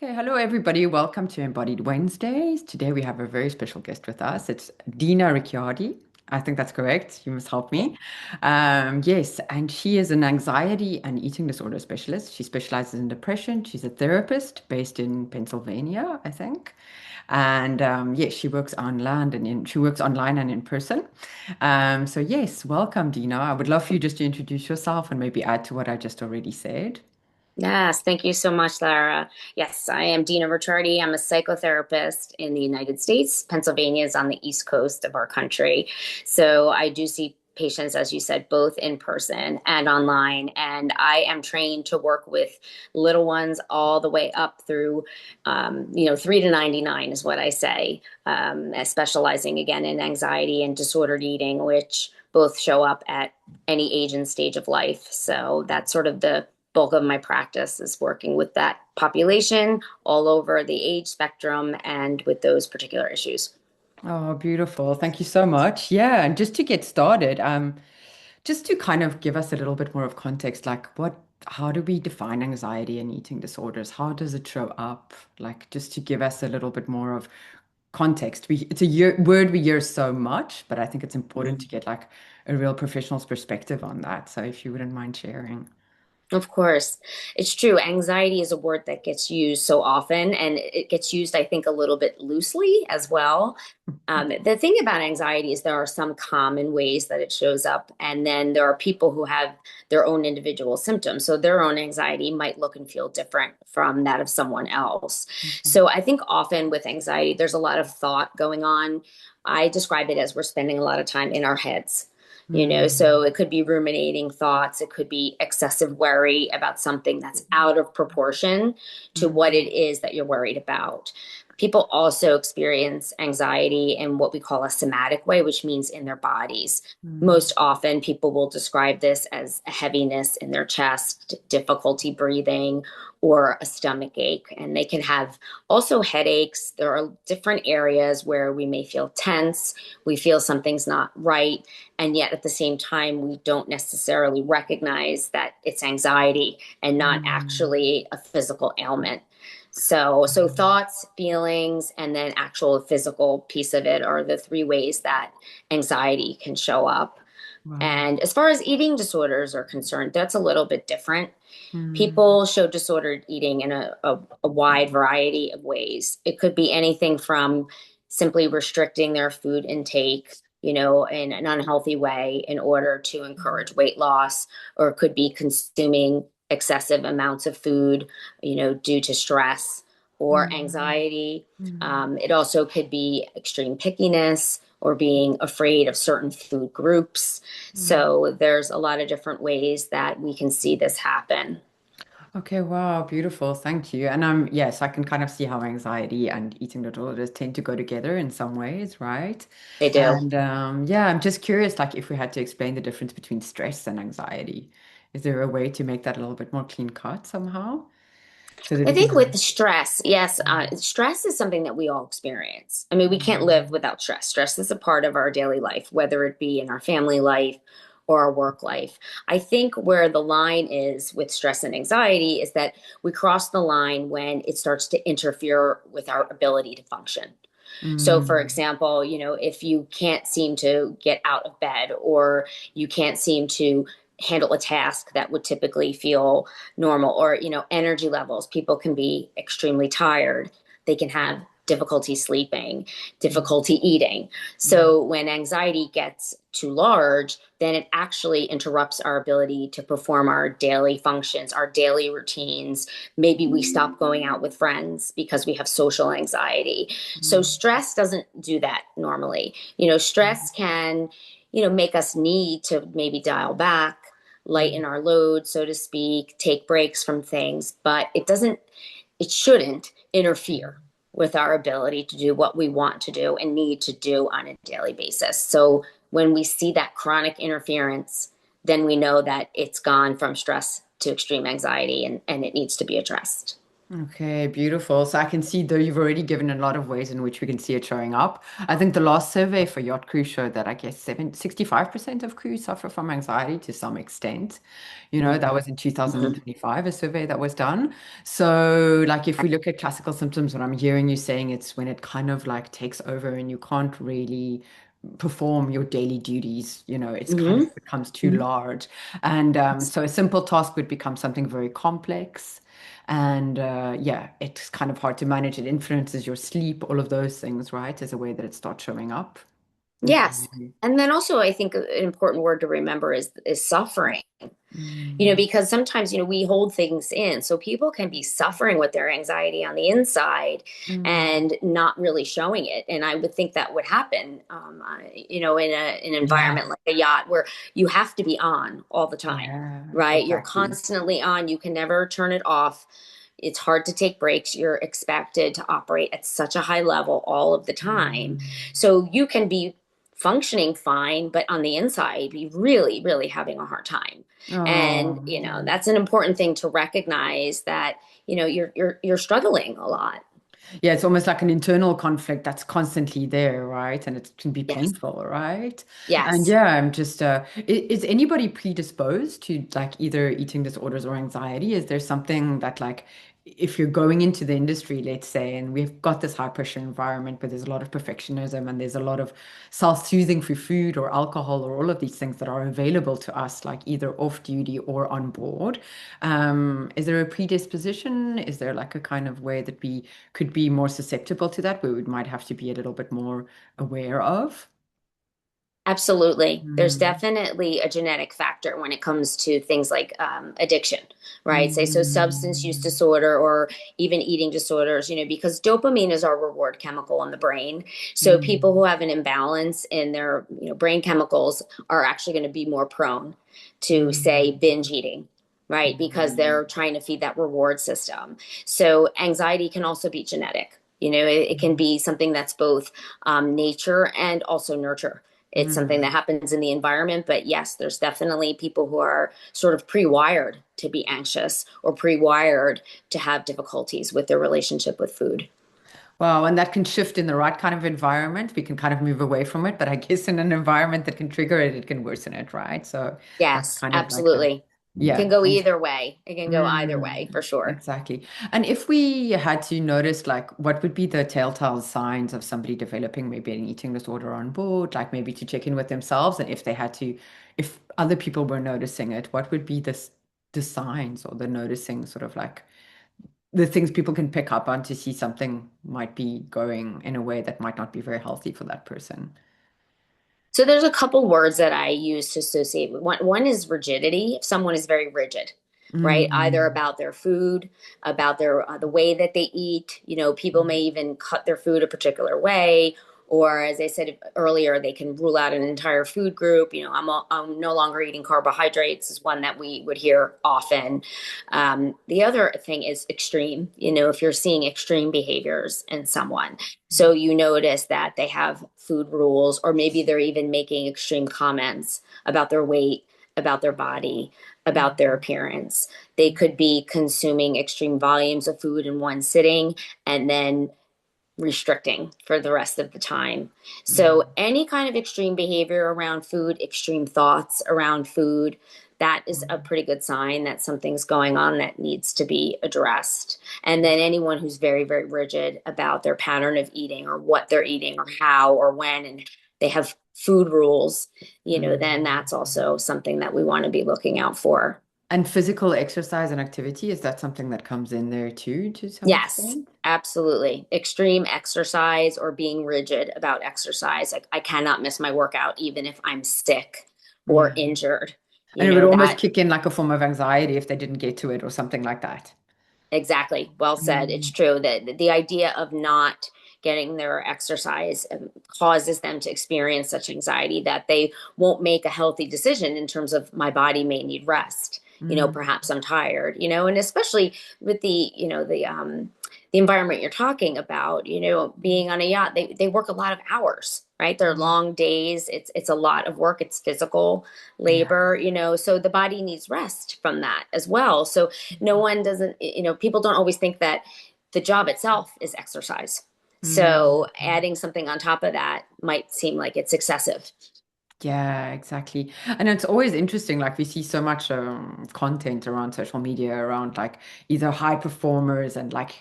Okay, hello everybody. Welcome to Embodied Wednesdays. Today we have a very special guest with us. It's Dina Ricciardi. I think that's correct. You must help me. Yes, and she is an anxiety and eating disorder specialist. She specializes in depression. She's a therapist based in Pennsylvania, I think. And yes, she works online and in person. So yes, welcome, Dina. I would love for you just to introduce yourself and maybe add to what I just already said. Yes, thank you so much, Lara. Yes, I am Dina Ricciardi. I'm a psychotherapist in the United States. Pennsylvania is on the east coast of our country. So I do see patients, as you said, both in person and online. And I am trained to work with little ones all the way up through, 3 to 99 is what I say, specializing again in anxiety and disordered eating, which both show up at any age and stage of life. So that's sort of the bulk of my practice is working with that population all over the age spectrum and with those particular issues. Oh, beautiful. Thank you so much. Yeah, and just to get started, just to kind of give us a little bit more of context, like how do we define anxiety and eating disorders? How does it show up? Like just to give us a little bit more of context. It's word we hear so much, but I think it's important to get like a real professional's perspective on that. So if you wouldn't mind sharing. Of course, it's true. Anxiety is a word that gets used so often, and it gets used, I think, a little bit loosely as well. The thing about anxiety is there are some common ways that it shows up, and then there are people who have their own individual symptoms. So their own anxiety might look and feel different from that of someone else. Mhm. So I think often with anxiety, there's a lot of thought going on. I describe it as we're spending a lot of time in our heads. So it could be ruminating thoughts, it could be excessive worry about something that's out of proportion to what Mhm. it is that you're worried about. People also experience anxiety in what we call a somatic way, which means in their bodies. Mhm. Most often, people will describe this as a heaviness in their chest, difficulty breathing, or a stomach ache. And they can have also headaches. There are different areas where we may feel tense, we feel something's not right, and yet at the same time, we don't necessarily recognize that it's anxiety and not Mhm. actually a physical ailment. So thoughts, feelings, and then actual physical piece of it are the three ways that anxiety can show up. Wow. And as far as eating disorders are concerned, that's a little bit different. Mhm. People show disordered eating in a wide variety of ways. It could be anything from simply restricting their food intake, in an unhealthy way in order to encourage weight loss, or it could be consuming excessive amounts of food, due to stress or Mhm. anxiety. Mhm. It also could be extreme pickiness or being afraid of certain food groups. Mhm. So there's a lot of different ways that we can see this happen. Okay, wow, beautiful. Thank you. And yes, I can kind of see how anxiety and eating disorders tend to go together in some ways, right? They do. And yeah, I'm just curious, like if we had to explain the difference between stress and anxiety, is there a way to make that a little bit more clean cut somehow so that I we can think with have. the stress, yes, Mhm. stress is something that we all experience. I mean, we can't live Mhm. without stress. Stress is a part of our daily life, whether it be in our family life or our work life. I think where the line is with stress and anxiety is that we cross the line when it starts to interfere with our ability to function. So, for Mhm. example, if you can't seem to get out of bed or you can't seem to handle a task that would typically feel normal, or, energy levels, people can be extremely tired. They can have difficulty sleeping, difficulty eating. Mhm. So, when anxiety gets too large, then it actually interrupts our ability to perform our daily functions, our daily routines. Maybe we stop going out with friends because we have social anxiety. So Mhm. stress doesn't do that normally. Stress can, make us need to maybe dial back, Mhm. lighten our load, so to speak, take breaks from things, but it shouldn't interfere with our ability to do what we want to do and need to do on a daily basis. So when we see that chronic interference, then we know that it's gone from stress to extreme anxiety, and it needs to be addressed. Okay, beautiful. So I can see though you've already given a lot of ways in which we can see it showing up. I think the last survey for yacht crew showed that I guess 65% of crew suffer from anxiety to some extent. That was in Mhm. 2025, a survey that was done. So like if we look at classical symptoms, what I'm hearing you saying, it's when it kind of like takes over and you can't really perform your daily duties, it's kind Mhm. of becomes too Mhm. large. And so a simple task would become something very complex. And yeah, it's kind of hard to manage. It influences your sleep, all of those things, right? As a way that it starts showing up. Yes. Okay. And then also I think an important word to remember is suffering. Mm, Because sometimes, we hold things in. So people can be suffering with their anxiety on the inside mm, and not really showing it. And I would think that would happen, in an yeah, environment like a yacht where you have to be on all the time, yeah, right? You're exactly. constantly on. You can never turn it off. It's hard to take breaks. You're expected to operate at such a high level all of the time. Mm. So you can be functioning fine, but on the inside, be really, really having a hard time. And, Oh, yeah. that's an important thing to recognize that, you're struggling a lot. Yeah, it's almost like an internal conflict that's constantly there, right? And it can be Yes. painful, right? And Yes. yeah, I'm just, is anybody predisposed to like either eating disorders or anxiety? Is there something that like, if you're going into the industry, let's say, and we've got this high pressure environment where there's a lot of perfectionism and there's a lot of self-soothing through food or alcohol or all of these things that are available to us, like either off duty or on board. Is there a predisposition? Is there like a kind of way that we could be more susceptible to that, where we might have to be a little bit more aware of? Absolutely. There's Mm, definitely a genetic factor when it comes to things like addiction, right? Say, so substance use mm, disorder or even eating disorders, because dopamine is our reward chemical in the brain. So people mm, who have an imbalance in their, brain chemicals are actually going to be more prone to, say, mm, binge eating. Right, because mm, they're trying to feed that reward system. So, anxiety can also be genetic. It can be something that's both nature and also nurture. It's something that mm. happens in the environment, but yes, there's definitely people who are sort of pre-wired to be anxious or pre-wired to have difficulties with their relationship with food. Wow, and that can shift in the right kind of environment. We can kind of move away from it, but I guess in an environment that can trigger it, it can worsen it, right? So that's Yes, kind of like the, absolutely. It can yeah. go either way. It can go either way Mm, for sure. exactly. And if we had to notice, like, what would be the telltale signs of somebody developing maybe an eating disorder on board, like maybe to check in with themselves, and if they had to, if other people were noticing it, what would be the signs or the noticing sort of like the things people can pick up on to see something might be going in a way that might not be very healthy for that person? So there's a couple words that I use to associate with one is rigidity. If someone is very rigid, right? Either Mm, about their food, about their the way that they eat. People may even cut their food a particular way, or as I said earlier, they can rule out an entire food group. I'm no longer eating carbohydrates is one that we would hear often. The other thing is extreme. If you're seeing extreme behaviors in someone, so you notice that they have food rules, or maybe they're even making extreme comments about their weight, about their body, about their appearance. They could be consuming extreme volumes of food in one sitting and then restricting for the rest of the time. So, mm, any kind of extreme behavior around food, extreme thoughts around food, that is a pretty good sign that something's going on that needs to be addressed. And then anyone who's very, very rigid about their pattern of eating or what they're eating or how or when, and they have food rules, then mm. that's also something that we want to be looking out for. And physical exercise and activity, is that something that comes in there too, to some Yes, extent? absolutely. Extreme exercise or being rigid about exercise. Like I cannot miss my workout even if I'm sick or Yeah. injured. And it would almost That kick in like a form of anxiety if they didn't get to it or something like that. exactly. Well said. It's Mm, true that the idea of not getting their exercise causes them to experience such anxiety that they won't make a healthy decision in terms of my body may need rest. mm, Perhaps I'm tired, and especially with the the environment you're talking about, being on a yacht, they work a lot of hours, right? They're long days. It's a lot of work. It's physical Yeah. labor, so the body needs rest from that as well. So no one doesn't, people don't always think that the job itself is exercise. Mm. So adding something on top of that might seem like it's excessive. Yeah, exactly. And it's always interesting, like we see so much content around social media around like either high performers and like,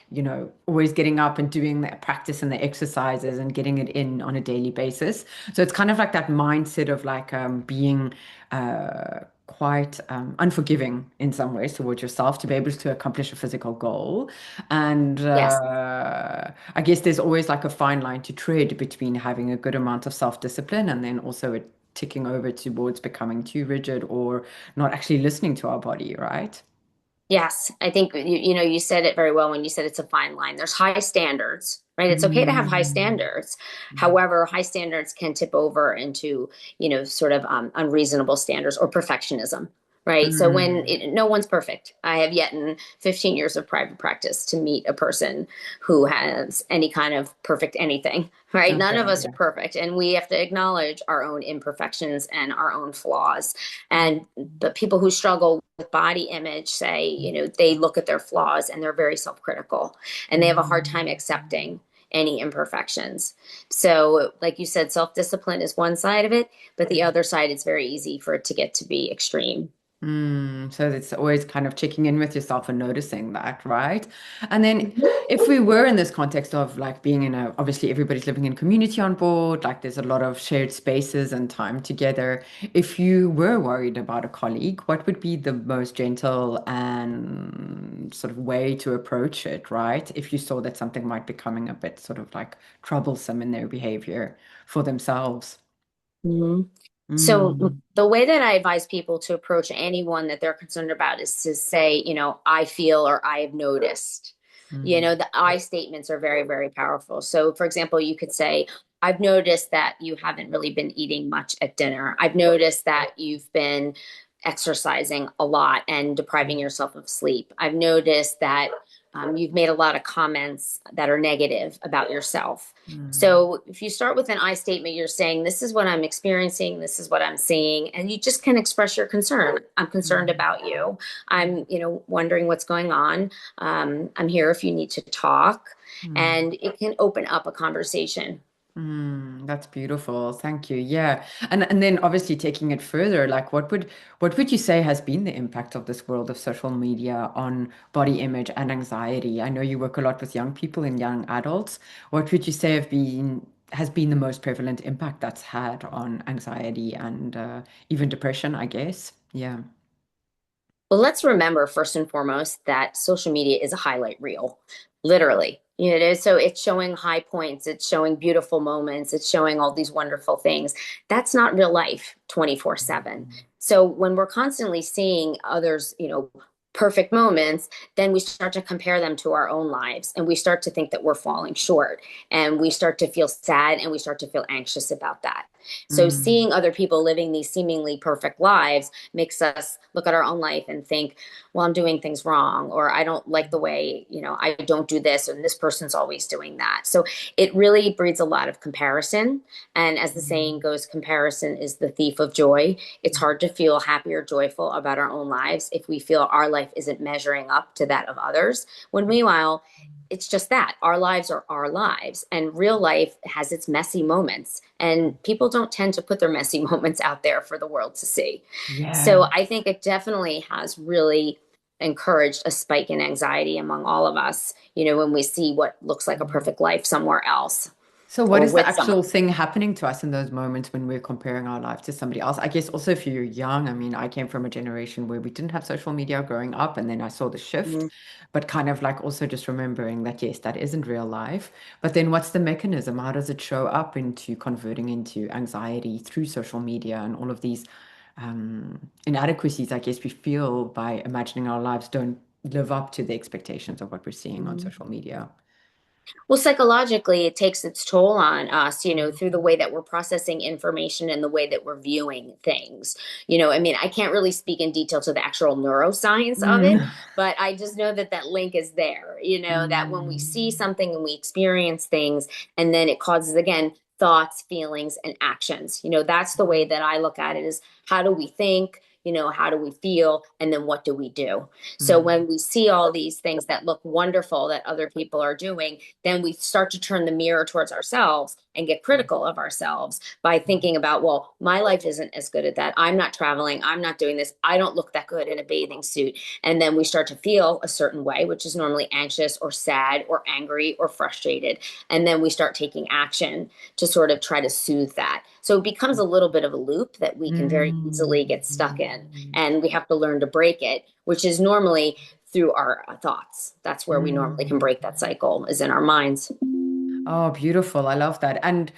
always getting up and doing the practice and the exercises and getting it in on a daily basis. So it's kind of like that mindset of like being quite unforgiving in some ways towards yourself to be able to accomplish a physical goal. And Yes. I guess there's always like a fine line to tread between having a good amount of self-discipline and then also it ticking over towards becoming too rigid or not actually listening to our body, right? Yes, I think you said it very well when you said it's a fine line. There's high standards, right? It's okay to have high Mm. standards. However, high standards can tip over into, sort of unreasonable standards or perfectionism, right? So Mm. no one's perfect. I have yet in 15 years of private practice to meet a person who has any kind of perfect anything, right? None of Okay, us are yeah. perfect, and we have to acknowledge our own imperfections and our own flaws. And the people who struggle with body image say, they look at their flaws and they're very self-critical and they have a hard time Mm. accepting any imperfections. So, like you said, self-discipline is one side of it, but the other side, it's very easy for it to get to be extreme. So it's always kind of checking in with yourself and noticing that, right? And then Mhm. if we were in this context of like being in a, obviously everybody's living in community on board, like there's a lot of shared spaces and time together. If you were worried about a colleague, what would be the most gentle and sort of way to approach it, right? If you saw that something might be becoming a bit sort of like troublesome in their behavior for themselves. Mhm. So Mm. the way that I advise people to approach anyone that they're concerned about is to say, I feel or I have noticed. Mm. The I statements are very, very powerful. So, for example, you could say, I've noticed that you haven't really been eating much at dinner. I've noticed that you've been exercising a lot and depriving yourself of sleep. I've noticed that you've made a lot of comments that are negative about yourself. Mm. So if you start with an I statement, you're saying, this is what I'm experiencing, this is what I'm seeing, and you just can express your concern. I'm concerned Mm. about you. I'm, wondering what's going on. I'm here if you need to talk. Mm. And it can open up a conversation. That's beautiful. Thank you. Yeah. And then obviously taking it further, like what would you say has been the impact of this world of social media on body image and anxiety? I know you work a lot with young people and young adults. What would you say has been the most prevalent impact that's had on anxiety and even depression, I guess? Yeah. Well, let's remember first and foremost that social media is a highlight reel, literally. So it's showing high points, it's showing beautiful moments, it's showing all these wonderful things. That's not real life 24/7. So when we're constantly seeing others, perfect moments, then we start to compare them to our own lives and we start to think that we're falling short and we start to feel sad and we start to feel anxious about that. So Mm. seeing other people living these seemingly perfect lives makes us look at our own life and think, well, I'm doing things wrong, or I don't like the way, I don't do this, and this person's always doing that. So it really breeds a lot of comparison. And as the saying Mm. goes, comparison is the thief of joy. It's hard to feel happy or joyful about our own lives if we feel our life isn't measuring up to that of others. When meanwhile, it's just that our lives are our lives and real life has its messy moments and people don't tend to put their messy moments out there for the world to see. So Yeah. I think it definitely has really encouraged a spike in anxiety among all of us, when we see what looks like a perfect life somewhere else So what or is the with someone. actual thing happening to us in those moments when we're comparing our life to somebody else? I guess also if you're young, I mean, I came from a generation where we didn't have social media growing up, and then I saw the shift, Mhm. but kind of like also just remembering that, yes, that isn't real life. But then what's the mechanism? How does it show up into converting into anxiety through social media and all of these inadequacies, I guess we feel by imagining our lives don't live up to the expectations of what we're seeing on Mhm. social media? Well, psychologically, it takes its toll on us, through the Mm. way that we're processing information and the way that we're viewing things. I mean, I can't really speak in detail to the actual neuroscience of it, Mm. but I just know that that link is there, that when we see Mm. something and we experience things, and then it causes, again, thoughts, feelings, and actions. That's the way that I look at it is how do we think? How do we feel? And then what do we do? So Mm. when we see all these things that look wonderful that other people are doing, then we start to turn the mirror towards ourselves and get critical of ourselves by thinking about, well, my life isn't as good at that. I'm not traveling. I'm not doing this. I don't look that good in a bathing suit. And then we start to feel a certain way, which is normally anxious or sad or angry or frustrated. And then we start taking action to sort of try to soothe that. So it becomes a little bit of a loop that we can very easily get stuck in. Mm. And we have to learn to break it, which is normally through our thoughts. That's where we normally can Mm. break that cycle, is in our minds. Oh, beautiful. I love that. And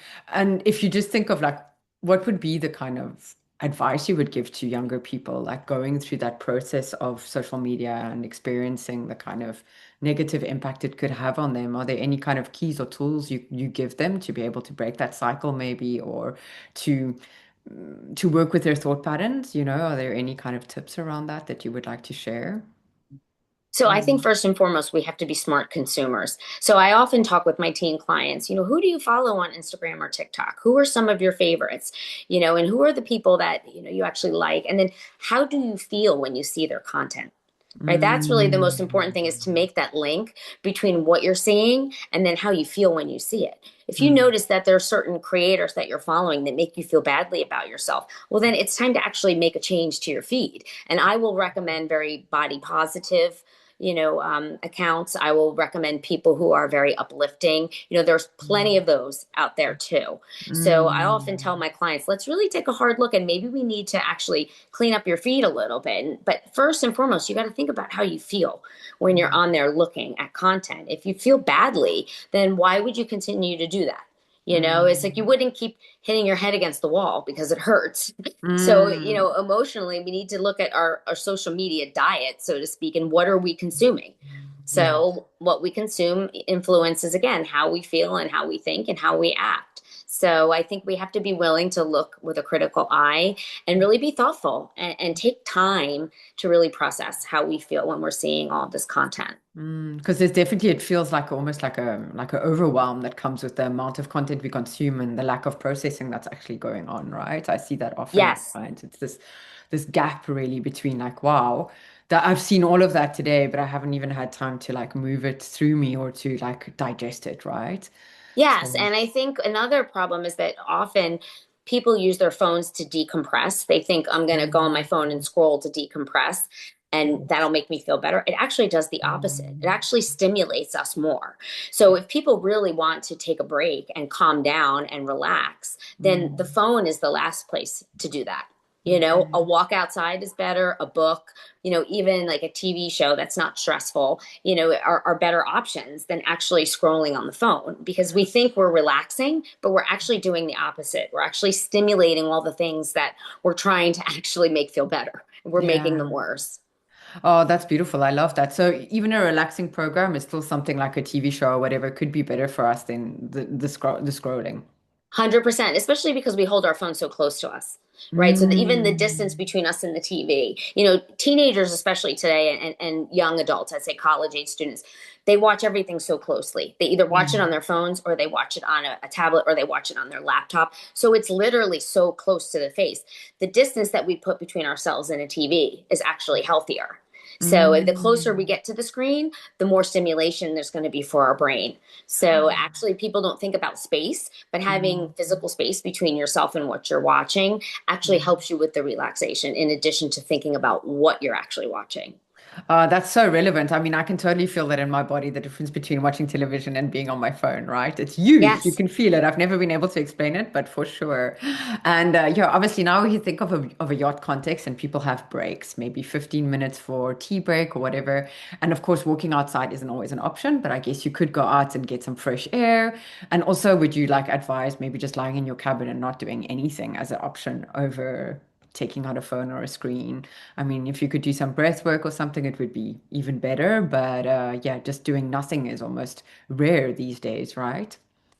if you just think of like what would be the kind of advice you would give to younger people, like going through that process of social media and experiencing the kind of negative impact it could have on them, are there any kind of keys or tools you give them to be able to break that cycle maybe or to to work with their thought patterns, are there any kind of tips around that that you would like to share? So I think Mm. first and foremost, we have to be smart consumers. So I often talk with my teen clients, who do you follow on Instagram or TikTok? Who are some of your favorites? And who are the people that, you actually like? And then how do you feel when you see their content? Right? That's really the most important thing, is to Mm. make that link between what you're seeing and then how you feel when you see it. If you Mm. notice that there are certain creators that you're following that make you feel badly about yourself, well, then it's time to actually make a change to your feed. And I will recommend very body positive, accounts. I will recommend people who are very uplifting. There's plenty of those out there too. So I often tell Mm. my clients, let's really take a hard look, and maybe we need to actually clean up your feed a little bit. But first and foremost, you got to think about how you feel when you're Mm. on there looking at content. If you feel badly, then why would you continue to do that? It's like you Mm. wouldn't keep hitting your head against the wall because it hurts. So, Mm. emotionally, we need to look at our social media diet, so to speak, and what are we consuming? Yes. So, what we consume influences, again, how we feel and how we think and how we act. So, I think we have to be willing to look with a critical eye and really be thoughtful and take time to really process how we feel when we're seeing all this content. Because there's definitely it feels like almost like a overwhelm that comes with the amount of content we consume and the lack of processing that's actually going on, right? I see that often with Yes. clients. It's this gap really between like, wow, that I've seen all of that today, but I haven't even had time to like move it through me or to like digest it, right? Yes, So, and I think another problem is that often people use their phones to decompress. They think I'm going to go on my phone and scroll to decompress, and that'll make me feel better. It actually does the opposite. It actually stimulates us more. So if people really want to take a break and calm down and relax, then the mm, phone is the last place to do that. A mm, walk outside is better, a book, even like a TV show that's not stressful, are better options than actually scrolling on the phone, because we think we're relaxing, but we're actually doing the opposite. We're actually stimulating all the things that we're trying to actually make feel better. We're making them yeah. worse. Oh, that's beautiful. I love that. So even a relaxing program is still something like a TV show or whatever could be better for us than the scrolling. 100%, especially because we hold our phone so close to us, right? So even the distance Mm. between us and the TV, teenagers, especially today, and young adults, I'd say college age students, they watch everything so closely. They either watch it on Mm. their phones, or they watch it on a tablet, or they watch it on their laptop. So it's literally so close to the face. The distance that we put between ourselves and a TV is actually healthier. So the closer we Mm. get to the screen, the more stimulation there's going to be for our brain. So actually, people don't think about space, but having Mm. physical space between yourself and what you're watching actually Mm. helps you with the relaxation, in addition to thinking about what you're actually watching. That's so relevant. I mean, I can totally feel that in my body, the difference between watching television and being on my phone, right? It's huge. You Yes. can feel it. I've never been able to explain it, but for sure. And yeah, obviously now you think of a yacht context and people have breaks, maybe 15 minutes for tea break or whatever. And of course, walking outside isn't always an option, but I guess you could go out and get some fresh air. And also, would you like advise maybe just lying in your cabin and not doing anything as an option over taking out a phone or a screen. I mean, if you could do some breath work or something, it would be even better. But yeah, just doing nothing is almost rare these days, right?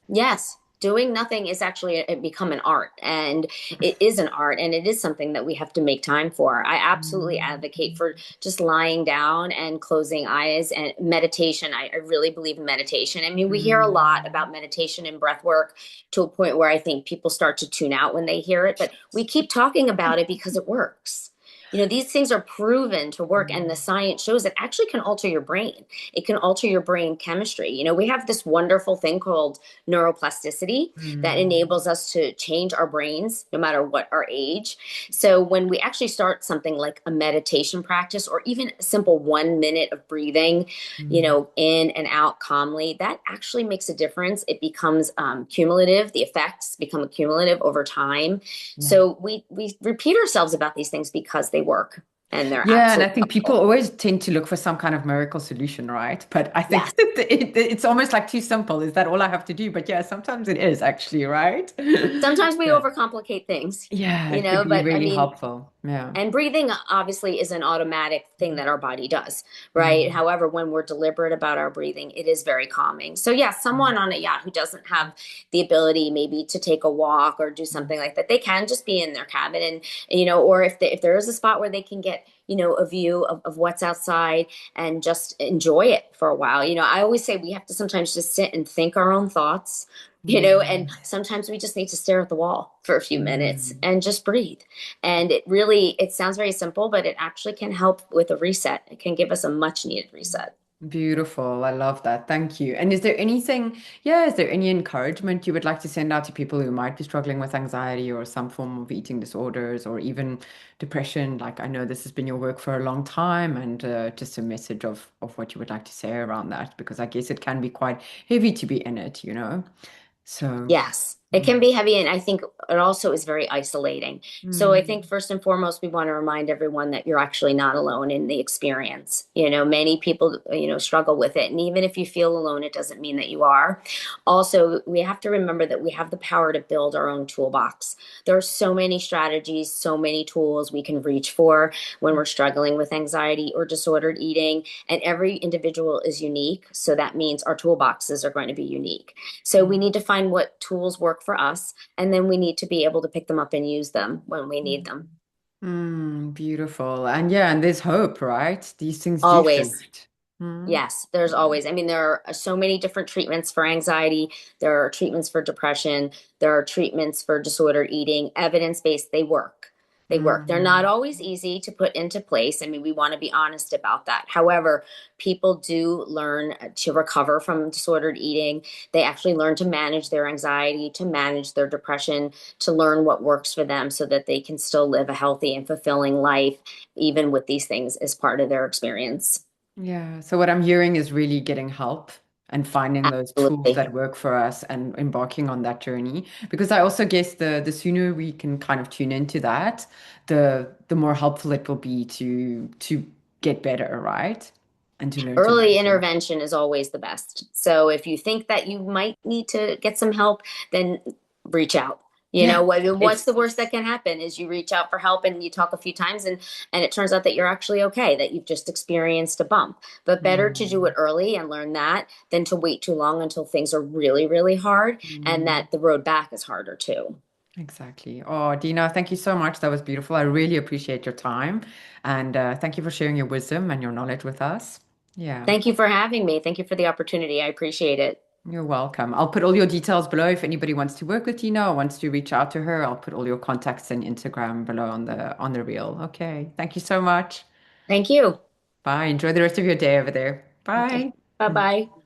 Yes, doing nothing is actually become an art, and it is an art, and it is something that we have to make time for. I absolutely Mm, advocate for just lying down and closing eyes and meditation. I really believe in meditation. I mean, we hear a lot mm, about meditation and breath work to a point where I think people start to tune out when they hear it, but we keep talking about it because it works. These things are proven to work, and the mm, science shows it actually can alter your brain. It can alter your brain chemistry. We have this wonderful thing called neuroplasticity that mm, enables us to change our brains no matter what our age. So when we actually start something like a meditation practice or even a simple 1 minute of breathing, mm. in and out calmly, that actually makes a difference. It becomes cumulative. The effects become cumulative over time. Yeah. So we repeat ourselves about these things because they work and they're Yeah, and I absolutely think people helpful. always tend to look for some kind of miracle solution, right? But I think Yes. it's almost like too simple. Is that all I have to do? But yeah, sometimes it is actually, right? Sometimes we But overcomplicate things, yeah, it could be but I really mean, helpful. Yeah. and breathing obviously is an automatic thing that our body does, right? Mm, However, when we're deliberate about our breathing, it is very calming. So, yeah, mm, someone on a yacht who doesn't have the ability maybe to take a walk or do mm, something like that, they can just be in their cabin or if there is a spot where they can get, a view of what's outside and just enjoy it for a while. I always say we have to sometimes just sit and think our own thoughts. And mm, sometimes we just need to stare at the wall for a few minutes mm. and just breathe. And it sounds very simple, but it actually can help with a reset. It can give us a much needed reset. Beautiful. I love that. Thank you. And is there anything, yeah, is there any encouragement you would like to send out to people who might be struggling with anxiety or some form of eating disorders or even depression? Like I know this has been your work for a long time, and just a message of what you would like to say around that, because I guess it can be quite heavy to be in it, you know? So, Yes, it can yeah. be heavy, and I think it also is very isolating. So I think Mm, first and foremost, we want to remind everyone that you're actually not alone in the experience. Many people, struggle with it, and even if you feel alone, it doesn't mean that you are. Also, we have to remember that we have the power to build our own toolbox. There are so many strategies, so many tools we can reach for when we're struggling with anxiety or disordered eating, and every individual is unique. So that means our toolboxes are going to be unique. So we mm, need to find what tools work for us, and then we need to be able to pick them up and use them when we need mm. them. Beautiful. And yeah, and there's hope, right? These things do Always. shift. Mm, Yes, there's yeah. always. I mean, there are so many different treatments for anxiety. There are treatments for depression. There are treatments for disordered eating. Evidence-based, they work. They work. They're not Mm, always easy to put into place. I mean, we want to be honest about that. However, people do learn to recover from disordered eating. They actually learn to manage their anxiety, to manage their depression, to learn what works for them so that they can still live a healthy and fulfilling life, even with these things as part of their experience. yeah. So what I'm hearing is really getting help and finding those tools Absolutely. that work for us and embarking on that journey. Because I also guess the sooner we can kind of tune into that, the more helpful it will be to get better, right? And to learn to Early manage it. intervention is always the best. So if you think that you might need to get some help, then reach out. Yeah. What's It's the worst that can happen is you reach out for help and you talk a few times and it turns out that you're actually okay, that you've just experienced a bump. But better to do mm, it early and learn that than to wait too long until things are really, really hard and mm. that the road back is harder too. Exactly. Oh, Dina, thank you so much. That was beautiful. I really appreciate your time. And thank you for sharing your wisdom and your knowledge with us. Yeah, Thank you for having me. Thank you for the opportunity. I appreciate it. you're welcome. I'll put all your details below if anybody wants to work with Dina or wants to reach out to her. I'll put all your contacts and Instagram below on the reel. Okay. Thank you so much. Thank you. Bye. Enjoy the rest of your day over there. Okay. Bye. Bye bye.